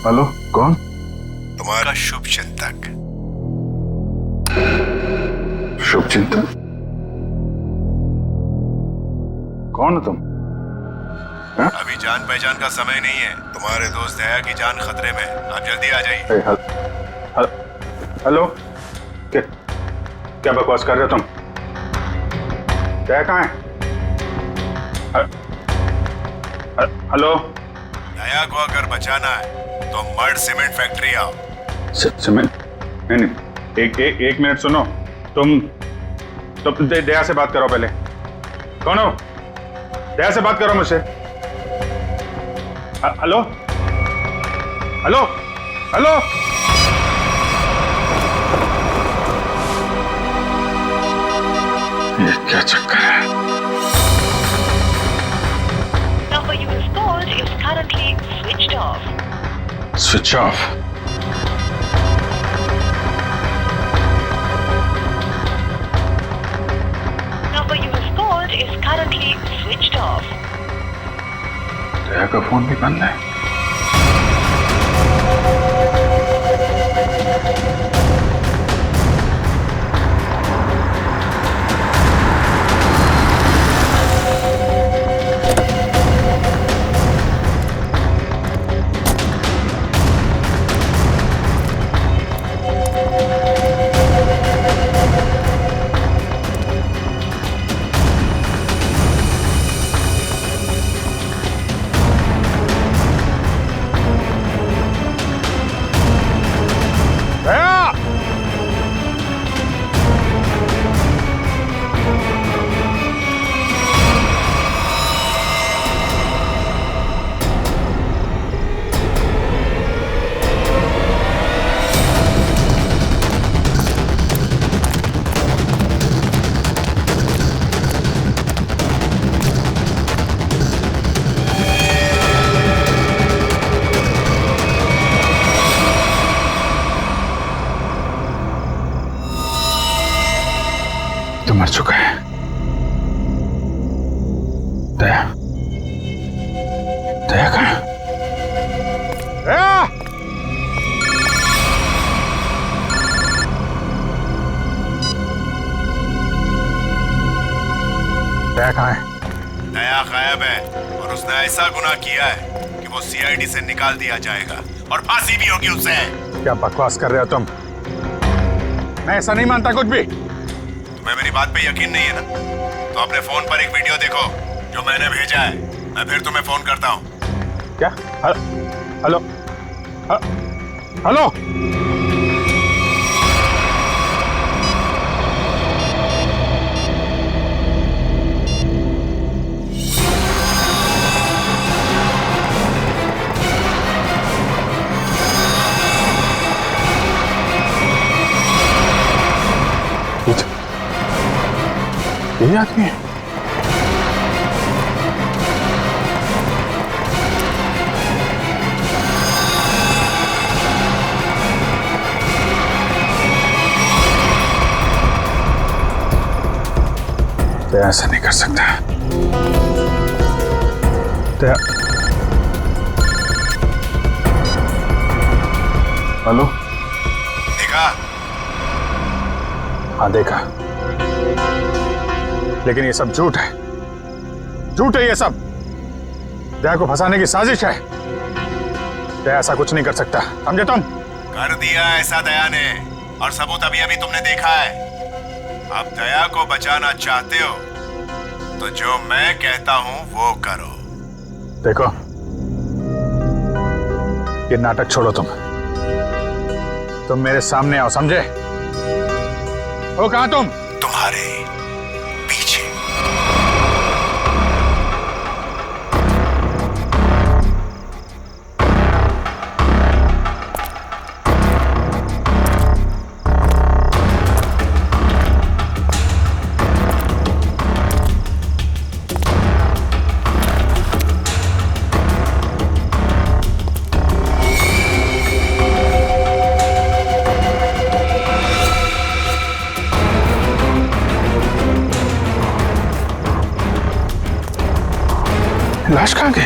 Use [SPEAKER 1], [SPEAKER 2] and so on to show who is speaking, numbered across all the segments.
[SPEAKER 1] Hello, कौन?
[SPEAKER 2] तुम्हारा शुभ चिंतक।
[SPEAKER 1] शुभ चिंतक? कौन हो तुम?
[SPEAKER 2] अभी जान पहचान का समय नहीं है। तुम्हारे दोस्त दया की जान खतरे में। आप जल्दी आ जाइए।
[SPEAKER 1] हेलो, क्या बकवास कर रहे हो तुम? दया कहाँ है? हेलो।
[SPEAKER 2] दया को अगर बचाना है तो मर्ड सीमेंट फैक्ट्री आओ।
[SPEAKER 1] सीमेंट? नहीं, एक मिनट सुनो। तुम दया से बात करो पहले। कौन हो? दया से बात करो मुझसे। Hello hello hello. ये क्या चक्कर है?
[SPEAKER 3] Number you have called is currently switched off.
[SPEAKER 1] Switch off?
[SPEAKER 3] Number you have called is currently switched off.
[SPEAKER 1] दया का फोन भी बंद है। तो मर चुका है। दया, दया कहाँ? दया! दया कहाँ है?
[SPEAKER 2] दया गायब है और उसने ऐसा गुनाह किया है कि वो सीआईडी से निकाल दिया जाएगा और फांसी भी होगी उसे।
[SPEAKER 1] क्या बकवास कर रहे हो तुम? मैं ऐसा नहीं मानता कुछ भी।
[SPEAKER 2] तुम्हें मेरी बात पे यकीन नहीं है ना? तो अपने फोन पर एक वीडियो देखो जो मैंने भेजा है। मैं फिर तुम्हें फोन करता हूँ।
[SPEAKER 1] क्या? Hello hello. यही आदमी है? तो ऐसा नहीं कर सकता। हेलो,
[SPEAKER 2] देखा?
[SPEAKER 1] हाँ देखा, लेकिन ये सब झूठ है। झूठ है ये सब। दया को फंसाने की साजिश है। दया ऐसा कुछ नहीं कर सकता, समझे तुम?
[SPEAKER 2] कर दिया ऐसा दया ने, और सबूत अभी अभी तुमने देखा है। अब दया को बचाना चाहते हो तो जो मैं कहता हूं वो करो।
[SPEAKER 1] देखो, ये नाटक छोड़ो। तुम मेरे सामने आओ, समझे? हो कहां तुम?
[SPEAKER 2] तुम्हारे पीछे।
[SPEAKER 1] लाश कहाँ गई?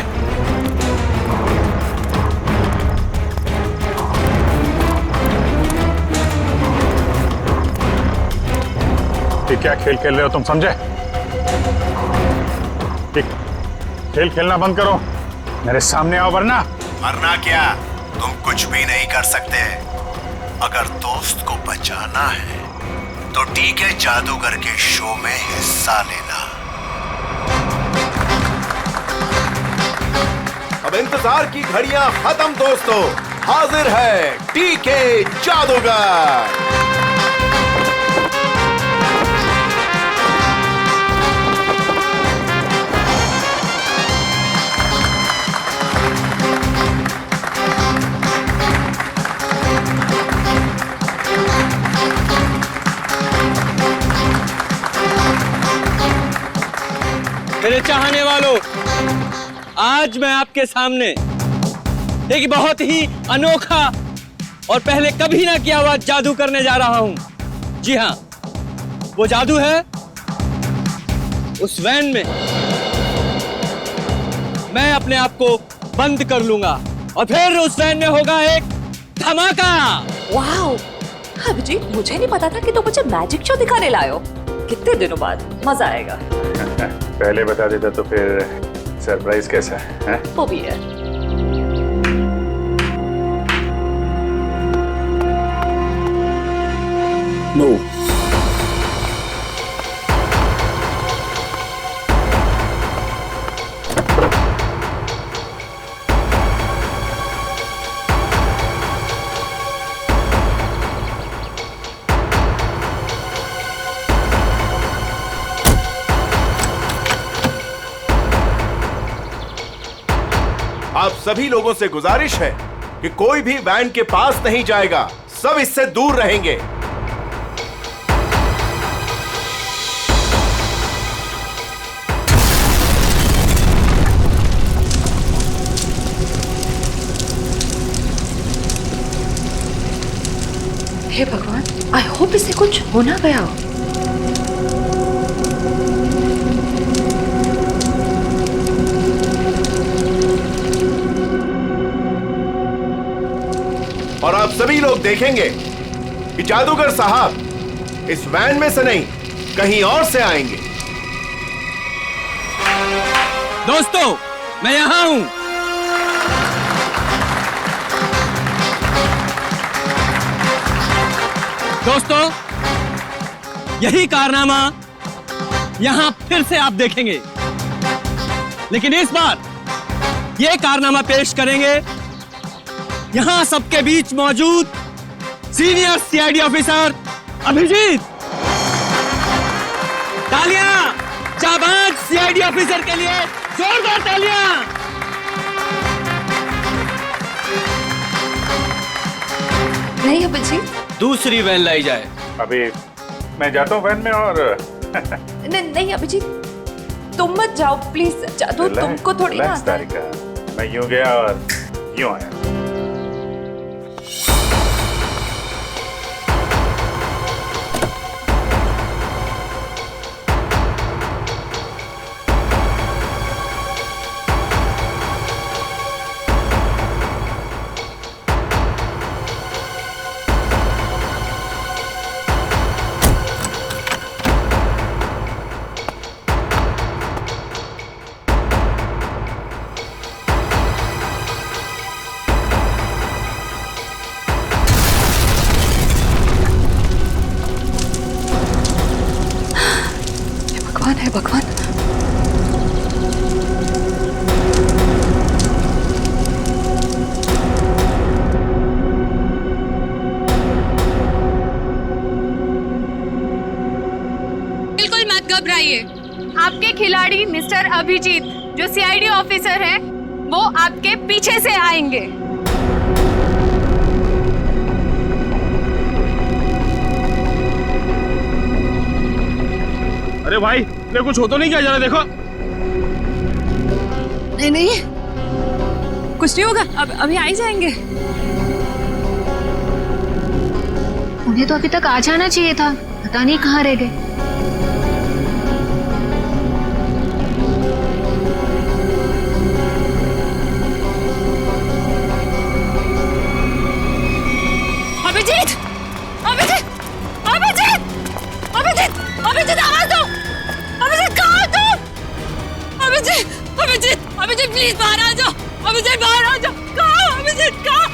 [SPEAKER 1] ये क्या खेल खेल रहे हो तुम, समझे? खेल खेलना बंद करो, मेरे सामने आओ, वरना
[SPEAKER 2] वरना क्या? तुम कुछ भी नहीं कर सकते। अगर दोस्त को बचाना है तो टीके जादूगर के शो में हिस्सा लेना। अब इंतजार की घड़ियां खत्म दोस्तों, हाजिर है टीके जादूगर।
[SPEAKER 4] मेरे चाहने वालों, आज मैं आपके सामने एक बहुत ही अनोखा और पहले कभी ना किया हुआ जादू करने जा रहा हूं। जी हां, वो जादू है उस वैन में मैं अपने आप को बंद कर लूंगा और फिर उस वैन में होगा एक धमाका।
[SPEAKER 5] वाओ, अभिजीत, मुझे नहीं पता था कि तुम मुझे मैजिक शो दिखाने लाए हो। कितने दिनों बाद, मजा आएगा।
[SPEAKER 1] पहले बता देता तो फिर सरप्राइज कैसा है?
[SPEAKER 5] वो भी है।
[SPEAKER 2] आप सभी लोगों से गुजारिश है कि कोई भी वैन के पास नहीं जाएगा, सब इससे दूर रहेंगे।
[SPEAKER 5] हे भगवान, आई होप इसे कुछ हो ना गया हो।
[SPEAKER 2] और आप सभी लोग देखेंगे कि जादूगर साहब इस वैन में से नहीं, कहीं और से आएंगे।
[SPEAKER 4] दोस्तों, मैं यहां हूं। दोस्तों, यही कारनामा यहां फिर से आप देखेंगे, लेकिन इस बार यह कारनामा पेश करेंगे यहां सबके बीच मौजूद सीनियर सीआईडी ऑफिसर अभिजीत। तालियां जाबाज सीआईडी ऑफिसर के लिए, जोरदार तालियां।
[SPEAKER 5] नहीं अभिजीत,
[SPEAKER 4] दूसरी वैन लाई जाए।
[SPEAKER 1] अभी मैं जाता हूँ वैन में और
[SPEAKER 5] नहीं अभिजीत, तुम मत जाओ प्लीज। जादू तुमको थोड़ी ना आता है।
[SPEAKER 1] तारिका, मैं यूं गया और यूं आया।
[SPEAKER 5] है भगवान।
[SPEAKER 6] बिल्कुल मत घबराइए। आपके खिलाड़ी मिस्टर अभिजीत जो सीआईडी ऑफिसर है, वो आपके पीछे से आएंगे।
[SPEAKER 4] अरे भाई, ये कुछ हो तो नहीं क्या? जरा देखो।
[SPEAKER 6] नहीं नहीं, कुछ नहीं होगा, अब अभी आ ही जाएंगे।
[SPEAKER 7] उन्हें तो अभी तक आ जाना चाहिए था, पता नहीं कहाँ रह गए।
[SPEAKER 6] प्लीज बाहर आ जाओ, अभिजीत बाहर आ जाओ। कहाँ अभिजीत, कहाँ?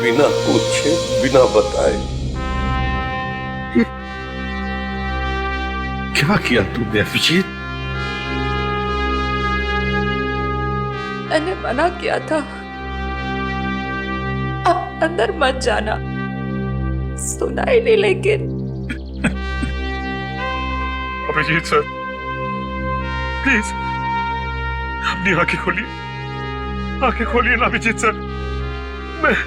[SPEAKER 8] बिना पूछे बिना बताए क्या किया तूने अभिजीत?
[SPEAKER 5] मैंने मना किया था, अब अंदर मत जाना। सुना ही नहीं, लेकिन
[SPEAKER 1] अभिजीत सर, प्लीज अपनी आंखें खोलिए, आंखें खोलिए ना अभिजीत सर। मैं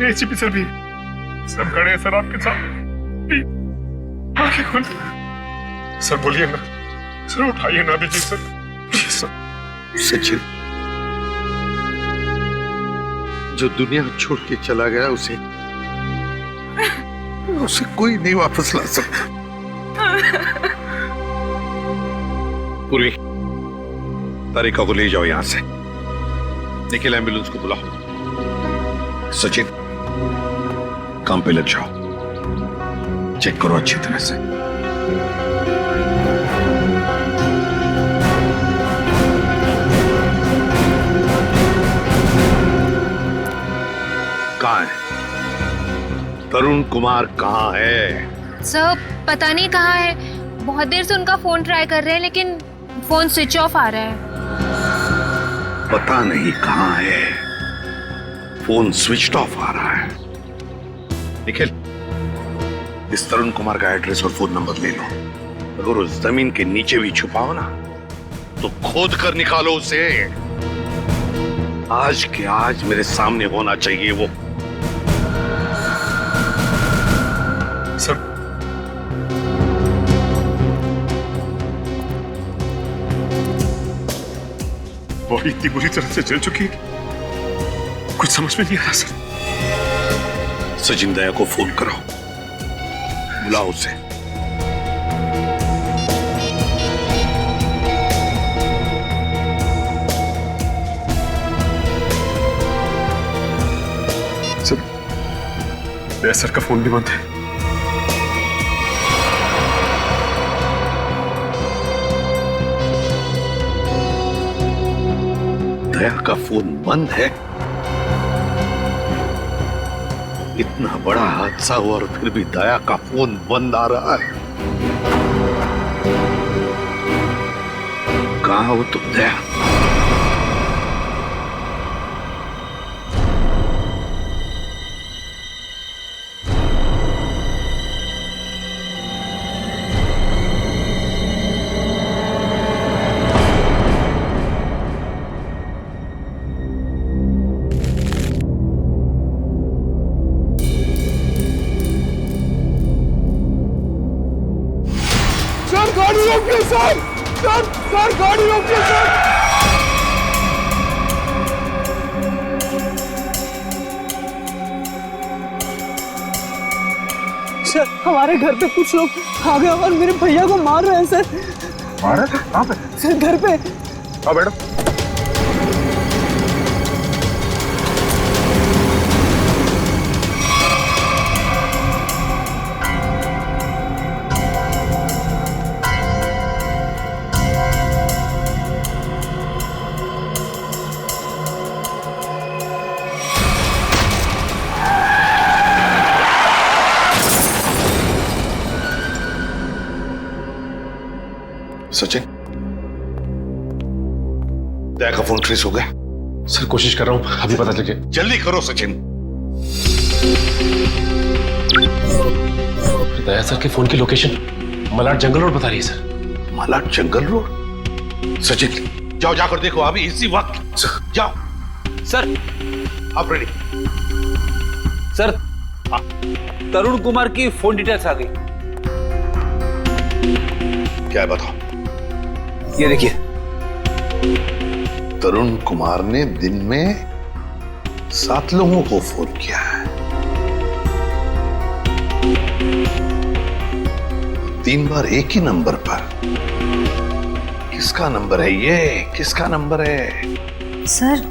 [SPEAKER 1] एसीपी सर भी सब खड़े हैं सर आपके साथ, प्लीज आंखें खोलिए सर। बोलिए ना सर, उठाइए ना Abhijit sir, please sir.
[SPEAKER 8] Sachin जो दुनिया छोड़ के चला गया उसे कोई नहीं वापस ला सकता। पूर्वी, तारिका को ले जाओ यहां से। निखिल, एम्बुलेंस को बुलाओ। सचिन, काम पे लग जाओ, चेक करो अच्छी तरह से। कहाँ है तरुण कुमार? कहाँ है?
[SPEAKER 7] सर पता नहीं कहाँ है, बहुत देर से उनका फोन ट्राई कर रहे हैं लेकिन फोन स्विच ऑफ आ रहा है।
[SPEAKER 8] पता नहीं कहाँ है, फोन स्विच ऑफ आ रहा है। निखिल, इस तरुण कुमार का एड्रेस और फोन नंबर ले लो। अगर उस जमीन के नीचे भी छुपाओ ना तो खोद कर निकालो उसे। आज के आज मेरे सामने होना चाहिए वो।
[SPEAKER 1] सर, बॉडी इतनी बुरी तरह से जल चुकी है, कुछ समझ में नहीं आ रहा सर।
[SPEAKER 8] सचिन दया को फोन करो, बुलाओ उसे।
[SPEAKER 1] सर, दया सर का फोन भी बंद है।
[SPEAKER 8] दया का फोन बंद है? इतना बड़ा हादसा हुआ और फिर भी दया का फोन बंद आ रहा है। कहाँ हो तुम दया?
[SPEAKER 1] गाड़ी रोकिए सर, सर गाड़ी रोकिए सर।
[SPEAKER 9] सर, हमारे घर पे कुछ लोग आ गए और मेरे भैया को मार रहे हैं सर।
[SPEAKER 1] मार रहे? कहाँ पे?
[SPEAKER 9] सर घर पे।
[SPEAKER 1] आओ बैठो।
[SPEAKER 8] सचिन, दया का फोन ट्रेस हो गया?
[SPEAKER 1] सर कोशिश कर रहा हूँ, अभी पता चल जाए।
[SPEAKER 8] जल्दी करो सचिन।
[SPEAKER 10] दया सर के फोन की लोकेशन मलाड जंगल रोड बता रही है सर।
[SPEAKER 8] मलाड जंगल रोड? सचिन जाओ, जाकर देखो अभी इसी वक्त। जाओ।
[SPEAKER 4] सर,
[SPEAKER 8] आप रेडी?
[SPEAKER 4] सर तरुण कुमार की फोन डिटेल्स आ गई।
[SPEAKER 8] क्या है बताओ?
[SPEAKER 4] ये देखिए।
[SPEAKER 8] तरुण कुमार ने दिन में 7 लोगों को फोन किया है, 3 बार एक ही नंबर पर। किसका नंबर है ये? किसका नंबर है?
[SPEAKER 5] सर,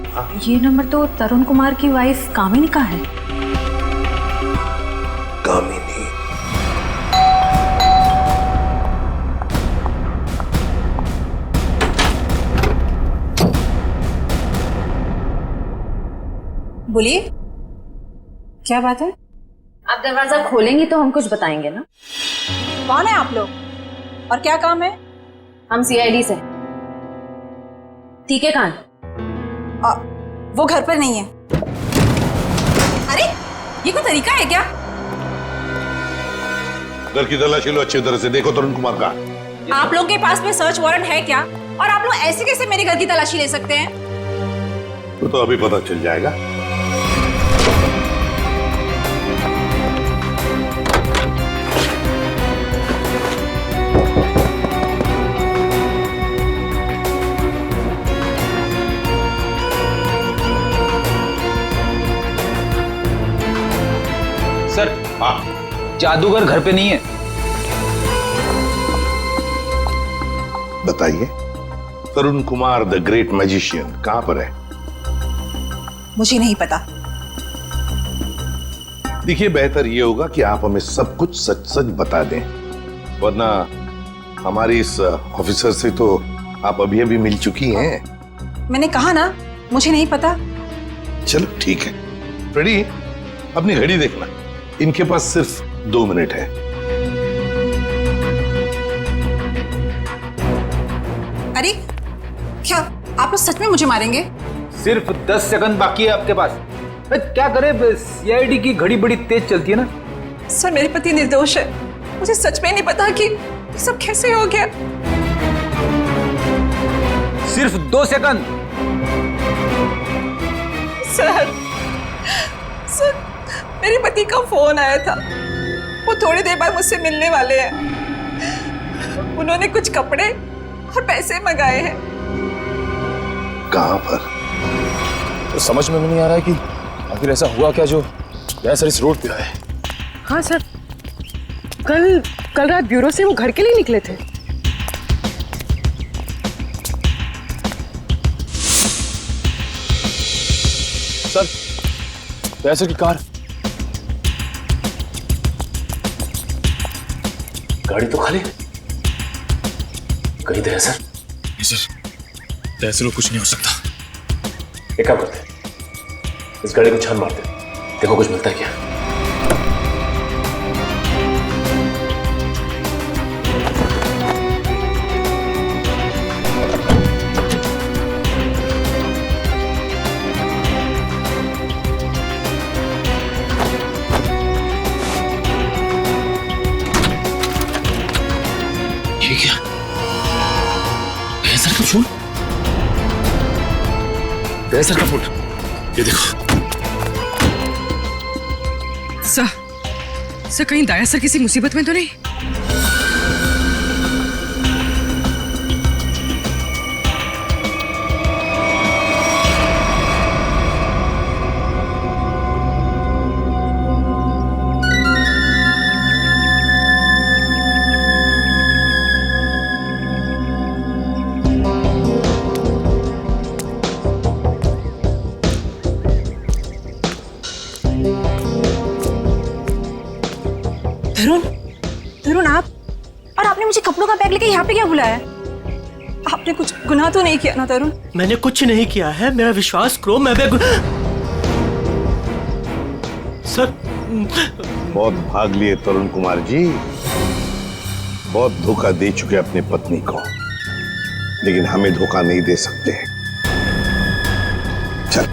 [SPEAKER 5] ये नंबर तो तरुण कुमार की वाइफ कामिनी का है।
[SPEAKER 8] कामिनी?
[SPEAKER 5] बोलिए, क्या बात है? आप दरवाजा खोलेंगी तो हम कुछ बताएंगे ना।
[SPEAKER 9] कौन है आप लोग और क्या काम है?
[SPEAKER 5] हम सीआईडी से। ठीक है, कान
[SPEAKER 9] वो घर पर नहीं है। अरे, ये कोई तरीका है क्या?
[SPEAKER 8] घर की तलाशी लो, अच्छी तरह से देखो तरुण कुमार का।
[SPEAKER 9] आप लोगों के पास में सर्च वारंट है क्या? और आप लोग ऐसे कैसे मेरे घर की तलाशी ले सकते हैं?
[SPEAKER 8] तो अभी पता चल जाएगा।
[SPEAKER 11] सर,
[SPEAKER 8] हाँ,
[SPEAKER 11] जादूगर घर पे नहीं है।
[SPEAKER 8] बताइए, तरुण कुमार द ग्रेट मैजिशियन कहां पर है?
[SPEAKER 9] मुझे नहीं पता।
[SPEAKER 8] देखिए, बेहतर ये होगा कि आप हमें सब कुछ सच सच बता दें, वरना हमारी इस ऑफिसर से तो आप अभी अभी मिल चुकी हैं।
[SPEAKER 9] मैंने कहा ना, मुझे नहीं पता।
[SPEAKER 8] चलो ठीक है, रेडी? अपनी घड़ी देखना, इनके पास सिर्फ 2 मिनट है।
[SPEAKER 9] अरे, क्या आप लोग सच में मुझे मारेंगे?
[SPEAKER 11] सिर्फ 10 सेकंड बाकी है आपके पास। क्या करे, सीआईडी की घड़ी बड़ी तेज चलती है ना।
[SPEAKER 9] सर, मेरे पति निर्दोष है। मुझे सच में नहीं पता कि ये सब कैसे हो गया।
[SPEAKER 11] सिर्फ 2 सेकंड।
[SPEAKER 9] सर, मेरे पति का फोन आया था। वो थोड़ी देर बाद मुझसे मिलने वाले हैं। उन्होंने कुछ कपड़े और पैसे मंगाए हैं।
[SPEAKER 8] कहां पर?
[SPEAKER 10] तो समझ में नहीं आ रहा है कि आखिर ऐसा हुआ क्या जो सर इस रोड पे आए।
[SPEAKER 9] हाँ सर, कल रात ब्यूरो से वो घर के लिए निकले थे।
[SPEAKER 10] सर, पैसे की कार, गाड़ी तो खाली, कहीं दया सर? नहीं सर, दया लोग कुछ नहीं हो सकता। एक काम करते, इस गाड़ी को छान मारते, देखो कुछ मिलता है क्या। ये क्या? सर का फोन, सर का फोन, ये देखो।
[SPEAKER 9] सर, कहीं दाया सर किसी मुसीबत में तो नहीं? तरुण, आप? और आपने मुझे कपड़ों का बैग लेके यहाँ पे क्या बुलाया? आपने कुछ गुनाह तो नहीं किया ना तरुण?
[SPEAKER 12] मैंने कुछ नहीं किया है, मेरा विश्वास करो। मैं सर,
[SPEAKER 8] बहुत भाग लिए तरुण कुमार जी, बहुत धोखा दे चुके अपनी पत्नी को, लेकिन हमें धोखा नहीं दे सकते। चल।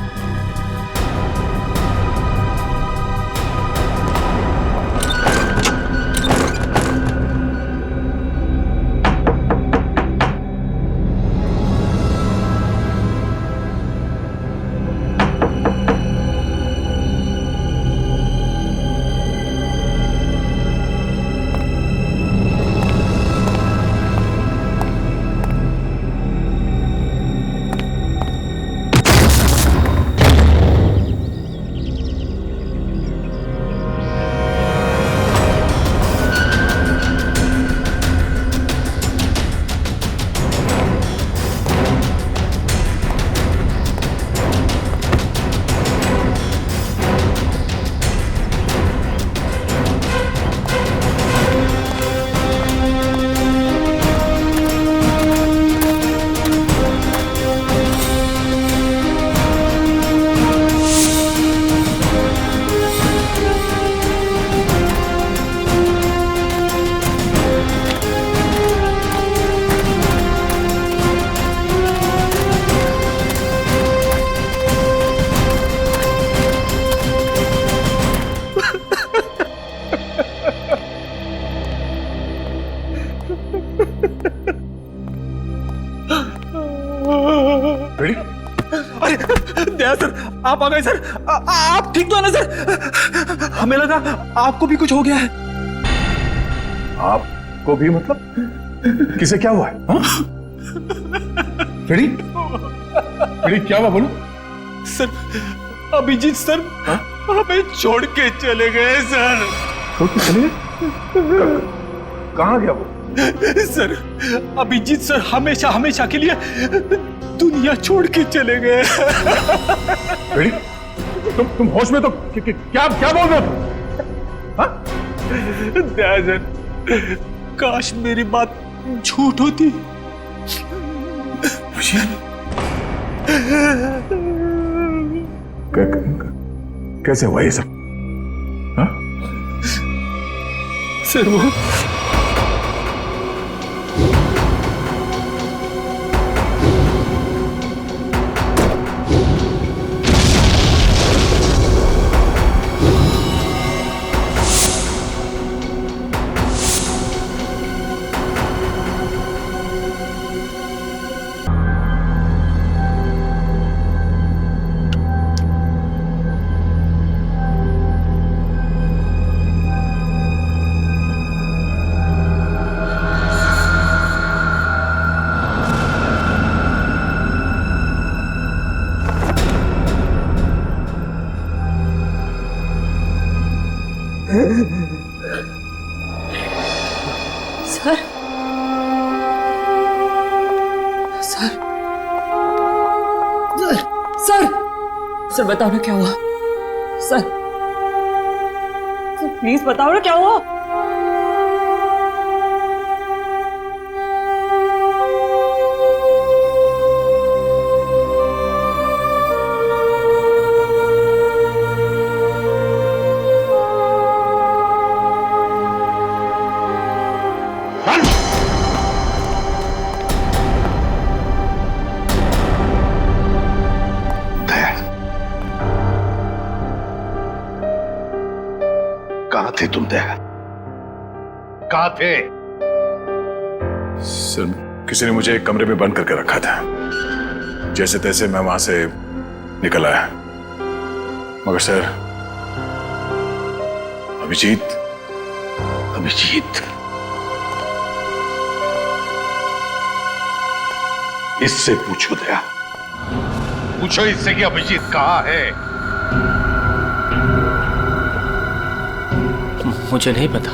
[SPEAKER 11] अरे दया सर, आप आ गए सर। आप ठीक तो है ना सर? हमें लगा आपको भी कुछ हो गया है।
[SPEAKER 8] आपको भी मतलब? किसे क्या हुआ है? फ्रेडी क्या हुआ बोलो?
[SPEAKER 11] सर, अभिजीत सर हमें छोड़ के चले गए सर।
[SPEAKER 8] छोड़ के चले गए? कहाँ गया वो?
[SPEAKER 11] सर, अभिजीत सर हमेशा हमेशा के लिए दुनिया छोड़ के चले गए।
[SPEAKER 8] फ्रेडी, तुम होश में तो क्या बोल रहे हो?
[SPEAKER 11] दया सर, काश मेरी बात झूठ होती।
[SPEAKER 8] कैसे हुआ ये सब?
[SPEAKER 11] सर वो
[SPEAKER 5] सर, सर, सर, सर बताओ ना क्या हुआ? सर, प्लीज बताओ ना क्या हुआ?
[SPEAKER 8] कहाँ थे तुम दया? कहाँ थे?
[SPEAKER 1] सर, किसी ने मुझे एक कमरे में बंद करके रखा था। जैसे तैसे मैं वहां से निकल आया, मगर सर अभिजीत
[SPEAKER 8] इससे पूछो दया, पूछो इससे कि अभिजीत कहाँ है?
[SPEAKER 12] मुझे नहीं पता।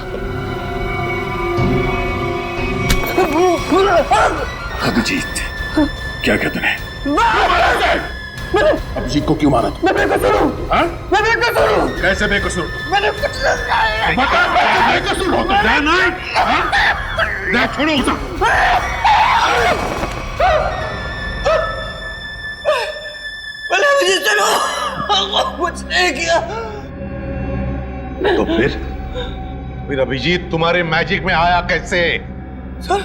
[SPEAKER 8] अभिजीत, क्या कहते हैं? अभिजीत को क्यों मारा तुम?
[SPEAKER 12] मैं बेकसूर हूँ। मैं बेकसूर हूँ।
[SPEAKER 8] कैसे बेकसूर?
[SPEAKER 12] मैंने कुछ
[SPEAKER 8] बेकसूर हो तो दया नहीं? दया छोड़ो उसे।
[SPEAKER 12] मैंने अभिजीत से कुछ नहीं किया।
[SPEAKER 8] तो फिर अभिजीत तुम्हारे मैजिक में आया कैसे?
[SPEAKER 12] सर,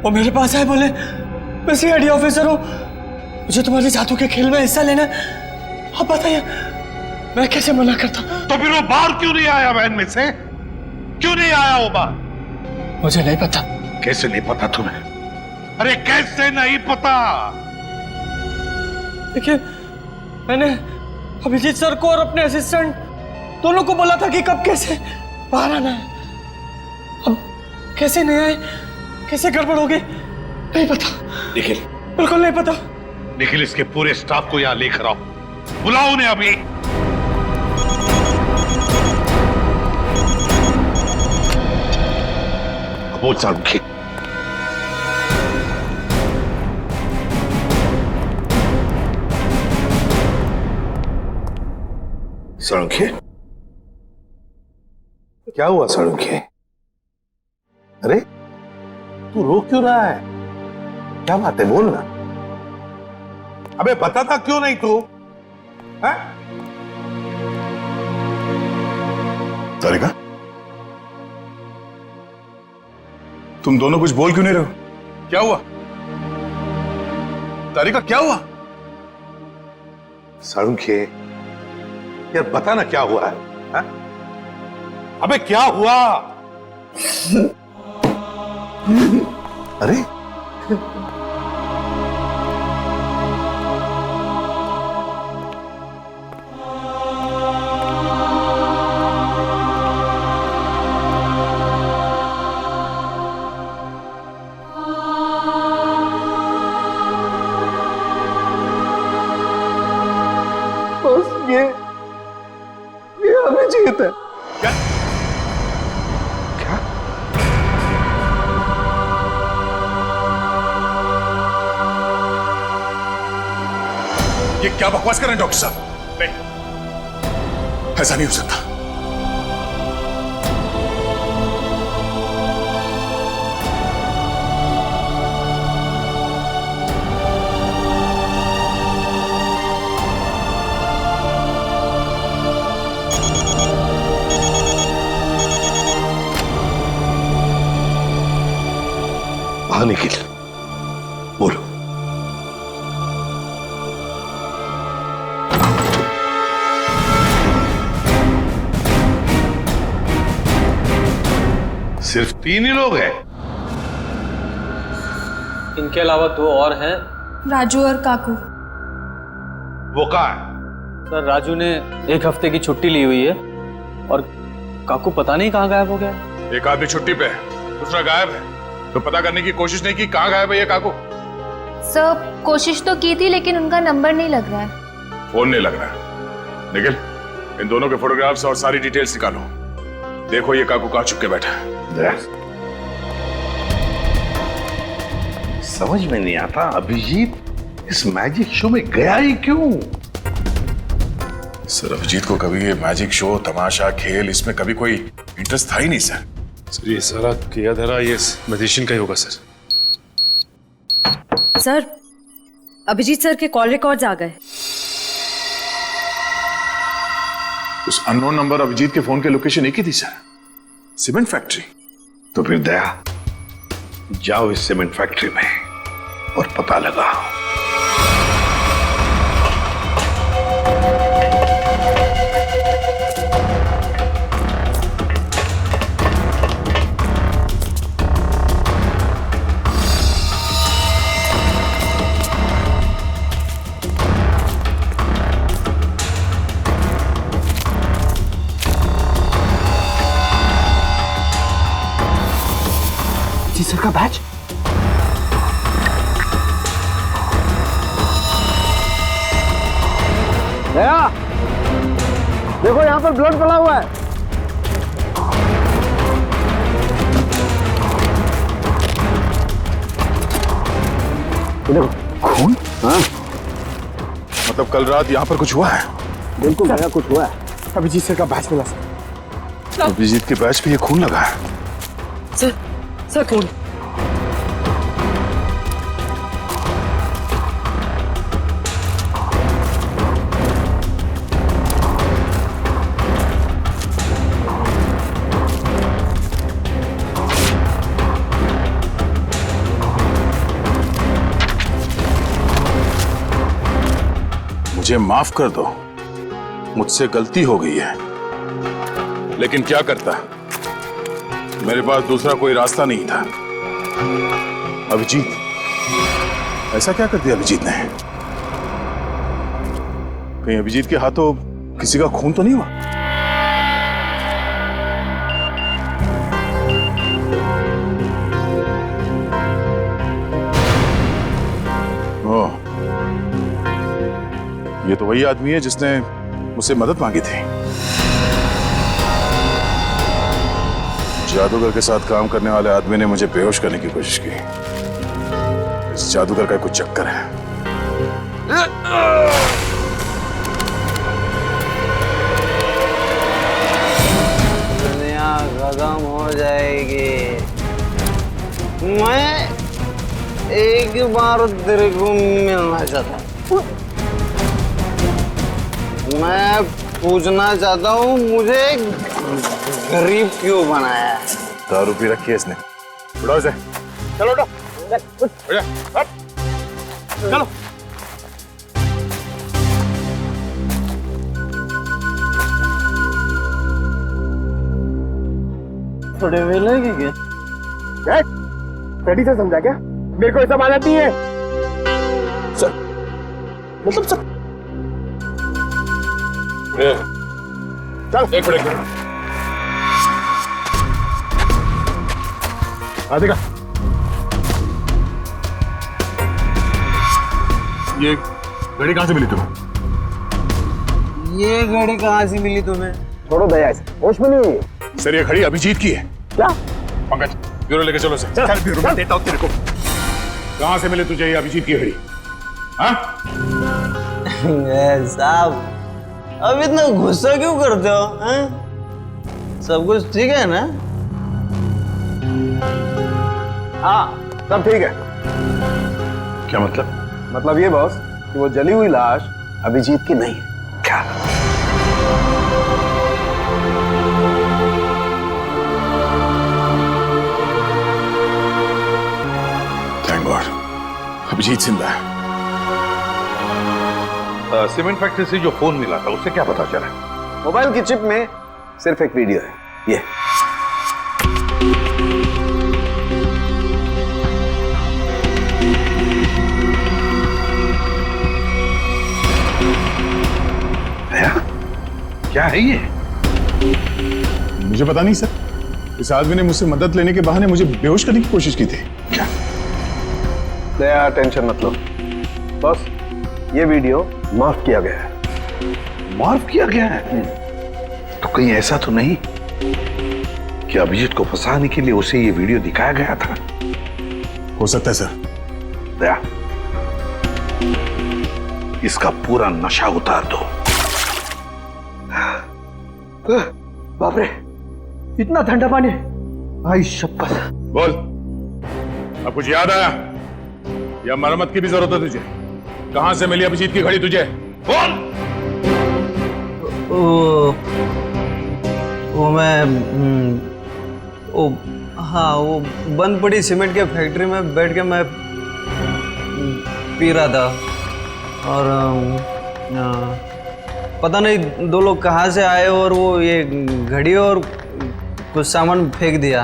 [SPEAKER 12] वो मेरे पास आए, बोले मैं सीआईडी ऑफिसर हूँ, मुझे तुम्हारे जादू के खेल में हिस्सा लेना है। आप बताइए मैं कैसे मना करता?
[SPEAKER 8] तो फिर वो बाहर क्यों नहीं आया वैन में से? क्यों नहीं आया वो बाहर?
[SPEAKER 12] मुझे नहीं पता।
[SPEAKER 8] कैसे नहीं पता तुम्हें? अरे कैसे नहीं पता?
[SPEAKER 12] देखिए, मैंने अभिजीत सर को और अपने असिस्टेंट दोनों को बोला था कि कब कैसे बाहर आना है। अब कैसे नहीं आए, कैसे गड़बड़ हो गई, नहीं पता।
[SPEAKER 8] निखिल,
[SPEAKER 12] बिल्कुल नहीं पता।
[SPEAKER 8] निखिल, इसके पूरे स्टाफ को यहाँ लेकर आओ, बुलाओ उन्हें अभी। बोल सारुखी। सारुखी, क्या हुआ सारुखी? अरे तू रो क्यों रहा है? क्या बात है, बोल ना। अबे बताता क्यों नहीं तू?
[SPEAKER 1] तारिका, तुम दोनों कुछ बोल क्यों नहीं रहे हो? क्या हुआ? तारिका क्या हुआ?
[SPEAKER 8] सारुखी यार बता ना क्या हुआ है? अबे क्या हुआ? अरे ये क्या बकवास कर रहे हैं डॉक्टर साहब? नहीं, ऐसा नहीं हो सकता। हाँ निखिल, बोलो। सिर्फ 3 ही लोग हैं?
[SPEAKER 4] इनके अलावा 2 और हैं।
[SPEAKER 7] राजू और काकू।
[SPEAKER 8] वो कहाँ है?
[SPEAKER 4] सर राजू ने 1 हफ्ते की छुट्टी ली हुई है और काकू पता नहीं कहाँ गायब हो गया।
[SPEAKER 8] एक आदमी छुट्टी पे है, दूसरा गायब है, तो पता करने की कोशिश नहीं की कहाँ गायब है ये काकू?
[SPEAKER 7] सर कोशिश तो की थी लेकिन उनका नंबर नहीं लग रहा है।
[SPEAKER 8] फोन नहीं लग रहा। निखिल, इन दोनों के फोटोग्राफ्स और सारी डिटेल्स निकालो। देखो ये काकू कहाँ छुप के बैठा है। समझ में नहीं आता अभिजीत इस मैजिक शो में गया ही क्यों?
[SPEAKER 13] सर अभिजीत को कभी ये मैजिक शो, तमाशा, खेल, इसमें कभी कोई इंटरेस्ट था ही नहीं सर।
[SPEAKER 10] सर ये सारा किया धरा ये मैजिशियन का ही होगा सर।
[SPEAKER 5] सर अभिजीत सर के कॉल रिकॉर्ड्स आ गए।
[SPEAKER 13] उस अननोन नंबर अभिजीत के फोन के लोकेशन एक ही थी सर, सीमेंट फैक्ट्री।
[SPEAKER 8] तो फिर दया, जाओ इस सीमेंट फैक्ट्री में और पता लगाओ।
[SPEAKER 12] जी सर का बैच।
[SPEAKER 11] दया, देखो यहाँ पर ब्लड फैला हुआ है।
[SPEAKER 8] देखो खून। हाँ, मतलब कल रात यहाँ पर कुछ हुआ है?
[SPEAKER 11] बिल्कुल दया, कुछ हुआ है।
[SPEAKER 12] अभिजीत सर का बैच मिला सर।
[SPEAKER 8] अभिजीत के बैच पे ये खून लगा है।
[SPEAKER 12] सर खून।
[SPEAKER 13] मुझे माफ कर दो, मुझसे गलती हो गई है, लेकिन क्या करता, मेरे पास दूसरा कोई रास्ता नहीं था। अभिजीत, ऐसा क्या कर दिया अभिजीत ने? कहीं अभिजीत के हाथों किसी का खून तो नहीं हुआ? ओह, ये तो वही आदमी है जिसने मुझसे मदद मांगी थी। जादूगर के साथ काम करने वाले आदमी ने मुझे बेहोश करने की कोशिश की। इस जादूगर का कुछ चक्कर है।
[SPEAKER 4] दुनिया खत्म हो जाएगी। मैं एक बार तेरे को मिलना चाहता हूँ। मैं पूछना चाहता हूँ, मुझे गरीब क्यों बनाया है?
[SPEAKER 13] दारू पी रखी है इसने। उठाओ इसे। चलो उठो। चलो।
[SPEAKER 12] थोड़े वेले क्या? रेडी से समझा क्या? मेरे को ऐसा मानती है सर, मतलब सर।
[SPEAKER 13] चल एक मिनट।
[SPEAKER 8] आदिका, ये घड़ी कहाँ से मिली तुम्हें?
[SPEAKER 4] ये घड़ी कहाँ से मिली तुम्हें?
[SPEAKER 11] छोड़ो दया, होश में नहीं है।
[SPEAKER 8] सर ये घड़ी अभिजीत की है।
[SPEAKER 11] क्या?
[SPEAKER 8] पंकज, ब्यूरो लेके चलो सर।
[SPEAKER 12] चल ब्यूरो में देता हूँ तेरे को।
[SPEAKER 8] कहाँ से मिले तुझे ये अभिजीत की घड़ी? हाँ?
[SPEAKER 12] साहब, अब इतना गुस्सा क्यों करते हो? हैं? सब कुछ ठीक है ना?
[SPEAKER 11] हाँ, सब ठीक है।
[SPEAKER 8] क्या मतलब?
[SPEAKER 11] मतलब ये बॉस कि वो जली हुई लाश अभिजीत की नहीं है।
[SPEAKER 8] क्या? थैंक गॉड, अभिजीत जिंदा है। सीमेंट फैक्ट्री से जो फोन मिला था उससे क्या पता चला?
[SPEAKER 11] मोबाइल की चिप में सिर्फ एक वीडियो है, ये।
[SPEAKER 8] क्या है ये?
[SPEAKER 13] मुझे पता नहीं सर, इस आदमी ने मुझसे मदद लेने के बहाने मुझे बेहोश करने की कोशिश की थी। क्या?
[SPEAKER 11] दया, टेंशन मत लो बॉस, ये वीडियो माफ किया गया है।
[SPEAKER 8] माफ किया गया है? तो कहीं ऐसा तो नहीं कि अभिजीत को फंसाने के लिए उसे ये वीडियो दिखाया गया था?
[SPEAKER 13] हो सकता है सर।
[SPEAKER 8] दया, इसका पूरा नशा उतार दो।
[SPEAKER 11] बाप रे, इतना ठंडा पानी! भाई शपथ।
[SPEAKER 13] बोल, अब कुछ याद आया या मरम्मत की भी जरूरत है तुझे? कहां से मिली अभिजीत की घड़ी तुझे? बोल।
[SPEAKER 12] वो मैं हाँ, वो बंद पड़ी सीमेंट के फैक्ट्री में बैठ के मैं पी रहा था और पता नहीं दो लोग कहाँ से आए और वो ये घड़ी और कुछ सामान फेंक दिया।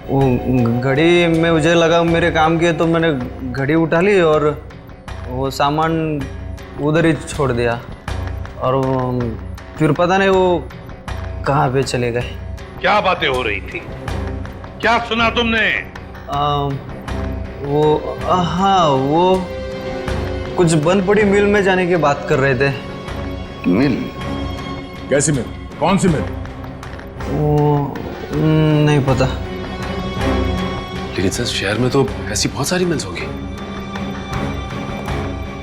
[SPEAKER 12] वो घड़ी में मुझे लगा मेरे काम की है, तो मैंने घड़ी उठा ली और वो सामान उधर ही छोड़ दिया और फिर पता नहीं वो कहाँ पे चले गए।
[SPEAKER 8] क्या बातें हो रही थी? क्या सुना तुमने?
[SPEAKER 12] हाँ, वो कुछ बंद पड़ी मिल में जाने की बात कर रहे थे।
[SPEAKER 8] मिल?
[SPEAKER 13] कैसी मिल? कौन सी मिल?
[SPEAKER 12] वो नहीं पता।
[SPEAKER 10] लेकिन सर, शहर में तो ऐसी बहुत सारी मिल्स होगी।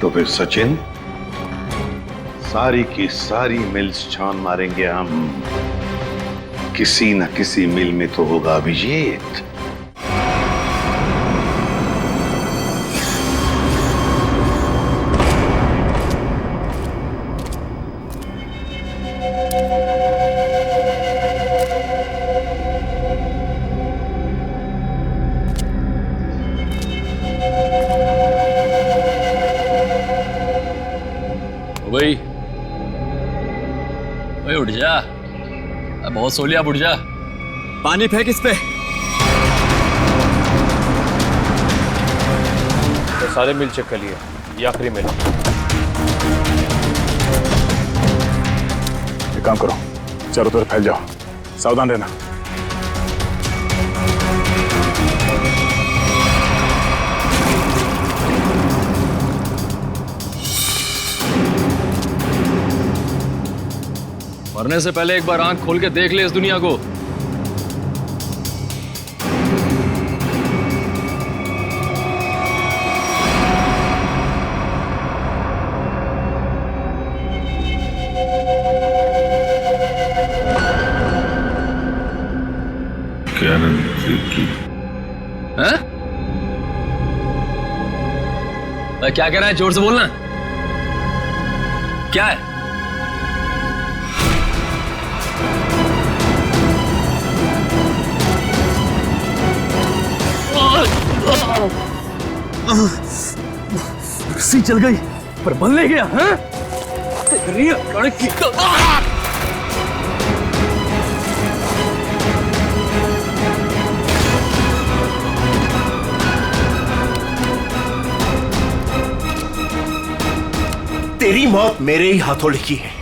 [SPEAKER 8] तो फिर सचिन, सारी की सारी मिल्स छान मारेंगे हम। किसी न किसी मिल में तो होगा अभिजीत।
[SPEAKER 10] भाई भाई उठ जा, बहुत सो लिया, उठ जा।
[SPEAKER 4] पानी फेंक इस पे।
[SPEAKER 10] तो सारे मिल चेक कर लिए, ये आखिरी मिल।
[SPEAKER 13] एक काम करो, चारों तरफ फैल जाओ, सावधान रहना।
[SPEAKER 10] मरने से पहले एक बार आंख खोल के देख ले इस दुनिया को। हैं? क्या कह रहा है? जोर से बोलना। क्या है?
[SPEAKER 12] रस्सी चल गई पर बल नहीं गया। हैं?
[SPEAKER 2] तेरी मौत मेरे ही हाथों लिखी है।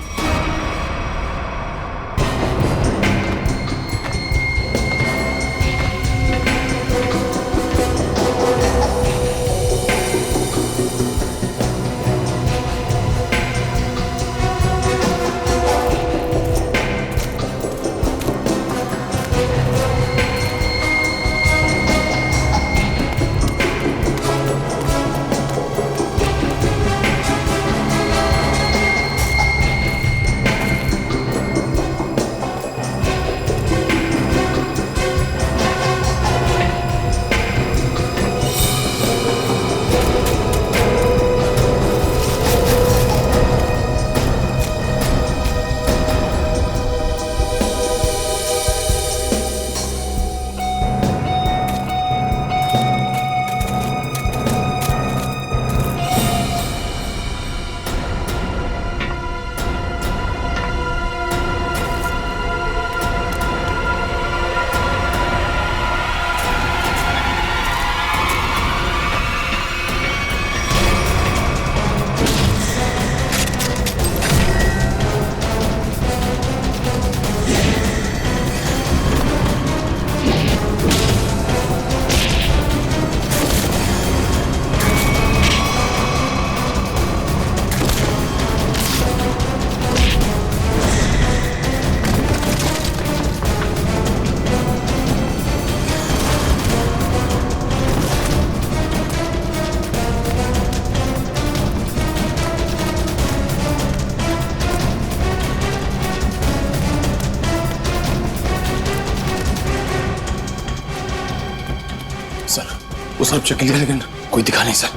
[SPEAKER 10] सब चेक लिया लेकिन कोई दिखा नहीं सर।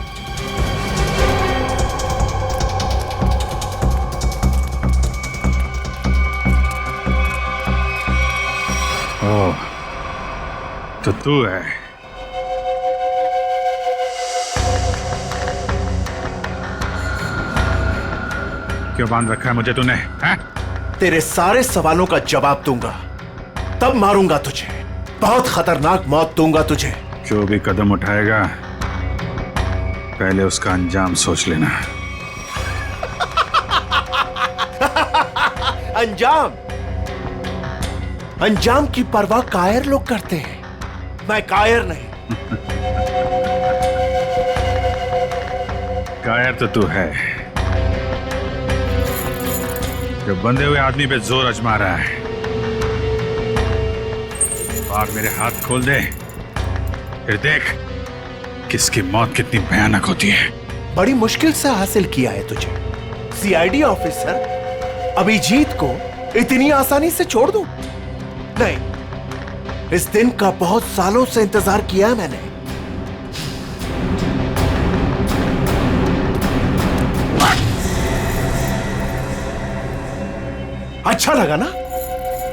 [SPEAKER 13] ओह, तो तू है। क्यों बांध रखा है मुझे तूने? हैं?
[SPEAKER 2] तेरे सारे सवालों का जवाब दूंगा, तब मारूंगा तुझे। बहुत खतरनाक मौत दूंगा तुझे।
[SPEAKER 13] जो भी कदम उठाएगा पहले उसका अंजाम सोच लेना।
[SPEAKER 2] अंजाम? अंजाम की परवाह कायर लोग करते हैं, मैं कायर नहीं।
[SPEAKER 13] कायर तो तू है, जो बंधे हुए आदमी पे जोर आजमा रहा है। बाहर मेरे हाथ खोल दे, फिर देख किसकी मौत कितनी भयानक होती है।
[SPEAKER 2] बड़ी मुश्किल से हासिल किया है तुझे। सीआईडी ऑफिसर अभिजीत को इतनी आसानी से छोड़ दूं? नहीं, इस दिन का बहुत सालों से इंतजार किया है मैंने। अच्छा लगा ना?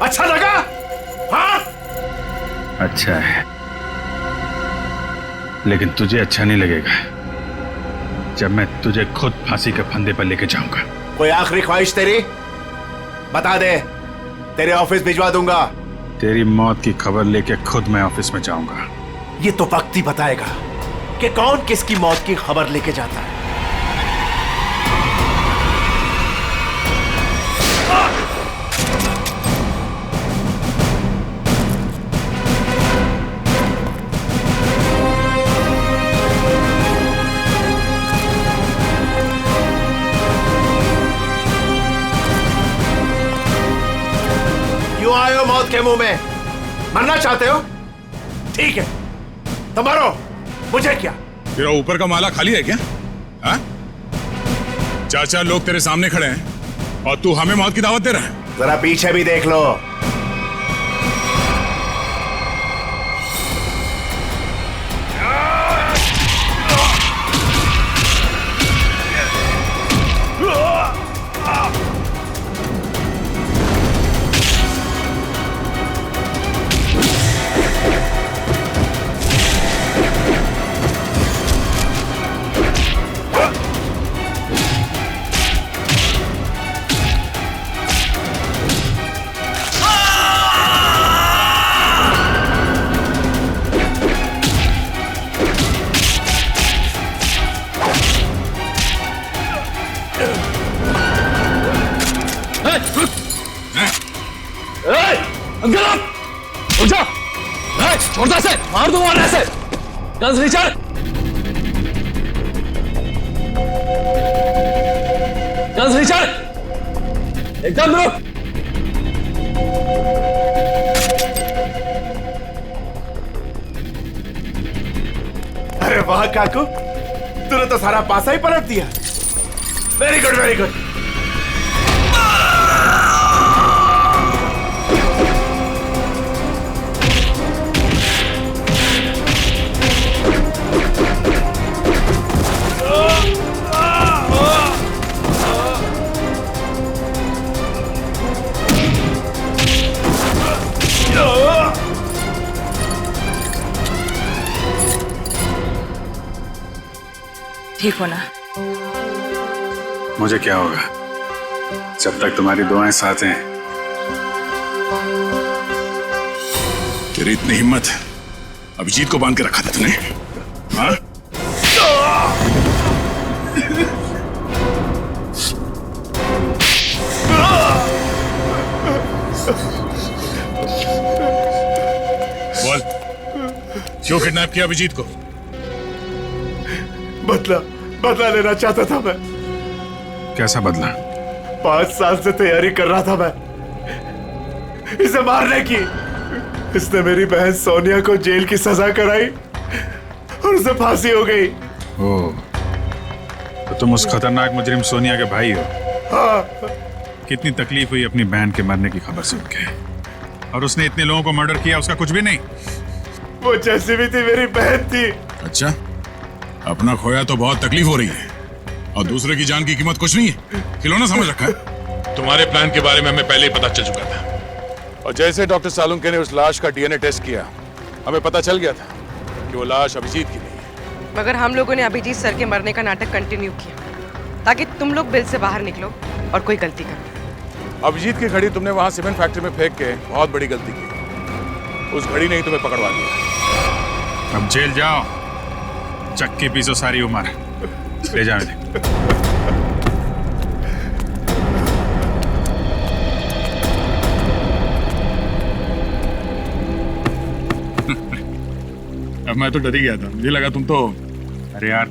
[SPEAKER 2] अच्छा लगा? हाँ?
[SPEAKER 13] अच्छा है, लेकिन तुझे अच्छा नहीं लगेगा जब मैं तुझे खुद फांसी के फंदे पर लेके जाऊंगा।
[SPEAKER 2] कोई आखिरी ख्वाहिश तेरी? बता दे, तेरे ऑफिस भिजवा दूंगा।
[SPEAKER 13] तेरी मौत की खबर लेके खुद मैं ऑफिस में जाऊंगा।
[SPEAKER 2] ये तो वक्त ही बताएगा कि कौन किसकी मौत की खबर लेके जाता है। क्यों आए हो मौत के मुंह में? मरना चाहते हो? ठीक है, तो मरो, मुझे क्या?
[SPEAKER 13] तेरा ऊपर का माला खाली है क्या? हाँ? चार लोग तेरे सामने खड़े हैं और तू हमें मौत की दावत दे रहा है।
[SPEAKER 2] जरा पीछे भी देख लो।
[SPEAKER 4] छोड़ता से मार दो मारने से। गन्स रिचर्ड, गन्स रिचर्ड, एकदम रुक।
[SPEAKER 2] अरे वाह काकू, तूने तो सारा पासा ही पलट दिया। Very good, very good.
[SPEAKER 5] ठीक हो ना?
[SPEAKER 13] मुझे क्या होगा जब तक तुम्हारी दुआएं साथ हैं। तेरी इतनी हिम्मत, अभिजीत को बांध के रखा था तूने? हाँ? बोल, क्यों किडनैप किया अभिजीत को?
[SPEAKER 2] बदला लेना चाहता था मैं।
[SPEAKER 13] कैसा बदला?
[SPEAKER 2] 5 साल से तैयारी कर रहा था मैं इसे मारने की। इसने मेरी बहन सोनिया को जेल की सजा कराई और उसे फांसी हो गई।
[SPEAKER 13] ओह, तो तुम उस खतरनाक मुजरिम सोनिया के भाई हो?
[SPEAKER 2] हाँ।
[SPEAKER 13] कितनी तकलीफ हुई अपनी बहन के मरने की खबर सुन के, और उसने इतने लोगों को मर्डर किया, उसका कुछ भी नहीं?
[SPEAKER 2] वो जैसी भी थी मेरी बहन थी।
[SPEAKER 13] अच्छा, अपना खोया तो बहुत तकलीफ हो रही है और दूसरे की जान की कीमत कुछ नहीं है, खिलौना समझ रखा है। तुम्हारे प्लान के बारे में हमें पहले ही पता चल चुका था और जैसे डॉक्टर सालुंके ने उस लाश का डीएनए टेस्ट किया, हमें पता चल गया था कि वो लाश अभिजीत की नहीं है।
[SPEAKER 14] मगर हम लोगों ने अभिजीत सर के मरने का नाटक कंटिन्यू किया ताकि तुम लोग बिल से बाहर निकलो और कोई गलती करो।
[SPEAKER 13] अभिजीत की घड़ी तुमने वहां सीमेंट फैक्ट्री में फेंक के बहुत बड़ी गलती की। उस घड़ी ने ही तुम्हें पकड़वा दिया।
[SPEAKER 15] अब जेल जाओ, चक्की पीसो सारी उम्र, ले जाओ इन्हें। अब मैं तो डर ही गया था, मुझे लगा तुम तो, अरे यार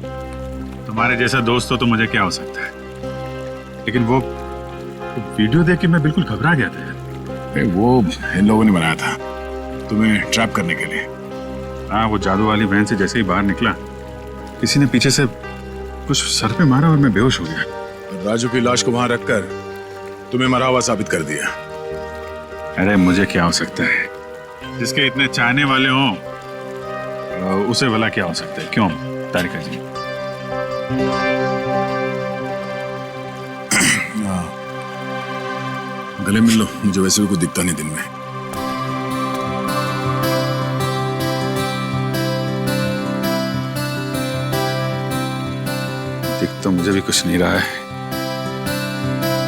[SPEAKER 15] तुम्हारे जैसा दोस्त हो तो मुझे क्या हो सकता है, लेकिन वो वीडियो देख के मैं बिल्कुल घबरा गया था यार।
[SPEAKER 13] वो इन लोगों ने बनाया था तुम्हें ट्रैप करने के लिए।
[SPEAKER 15] हाँ, वो जादू वाली वैन से जैसे ही बाहर निकला, किसी ने पीछे से कुछ सर पे मारा और मैं बेहोश हो गया।
[SPEAKER 13] राजू की लाश को वहां रखकर तुम्हें मरा हुआ साबित कर दिया।
[SPEAKER 15] अरे मुझे क्या हो सकता है, जिसके इतने चाहने वाले हों उसे भला क्या हो सकता है, क्यों तारिका जी?
[SPEAKER 13] गले मिल लो, मुझे वैसे भी कुछ दिखता नहीं दिन में।
[SPEAKER 15] दिख तो मुझे भी कुछ नहीं रहा है।